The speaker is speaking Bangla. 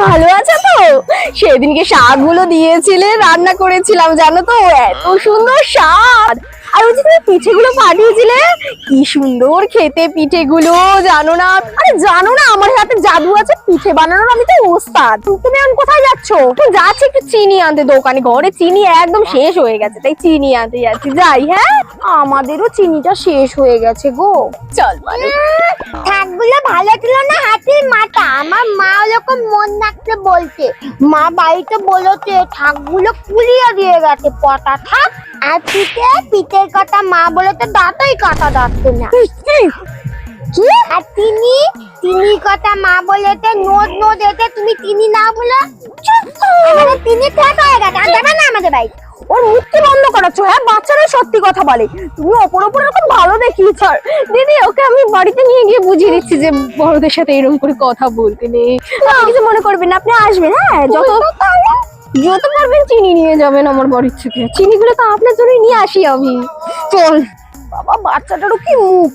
ভালো আছে তো? সেদিনকে শাকগুলো দিয়েছিলে, রান্না করেছিলাম জানো তো, এত সুন্দর স্বাদ। আর ওই যে তুমি পিঠেগুলো পাঠিয়েছিলে, কি সুন্দর খেতে পিঠেগুলো, জানো না? আরে জানো না আমার হাতে জাদু আছে পিঠে বানানোর, আমি তো ওস্তাদ। তুমি এখন কোথায় যাচ্ছো? তুমি যাচ্ছি একটু চিনি আনতে দোকানে, ঘরে চিনি একদম শেষ হয়ে গেছে, তাই চিনি আনতে যাচ্ছি। যাই। হ্যাঁ, আমাদেরও চিনিটা শেষ হয়ে গেছে গো। চল মানে থাকগুলো ভালো ছিল না হাতির মাথা, আমার মা ওরকম মন রাখতে বলছে। মা বাড়িতে বলেছে থাকগুলো কুলিয়ে দিয়ে গেছে পটা থাক। আর পিঠের কথা মা বলেছে দাঁতই কাটা যাচ্ছে না। কি? আর তিনি কথা মা বলেছে নোদ এতে তুমি তিনি না বলে আমাদের তিনি ঠেক হয়ে গেছে, আর দেবে না আমাদের বাড়ি। ওর মুখটি বন্ধ করাচ্ছো? হ্যাঁ, বাচ্চারা সত্যি কথা বলে, তুমি ওপর এরকম ভালো দেখিয়েছ। দিদি, ওকে আমি বাড়িতে নিয়ে গিয়ে বুঝিয়ে দিচ্ছি যে বড়দের সাথে এরকম করে কথা বলতে নেই। আপনি কিছু মনে করবেন না, আপনি আসবেন। হ্যাঁ, যত পারবেন চিনি নিয়ে যাবেন আমার বাড়ির থেকে। চিনিগুলো তো আপনার জন্যই নিয়ে আসি আমি। চল বাবা, বাচ্চাটারও কি মুখ।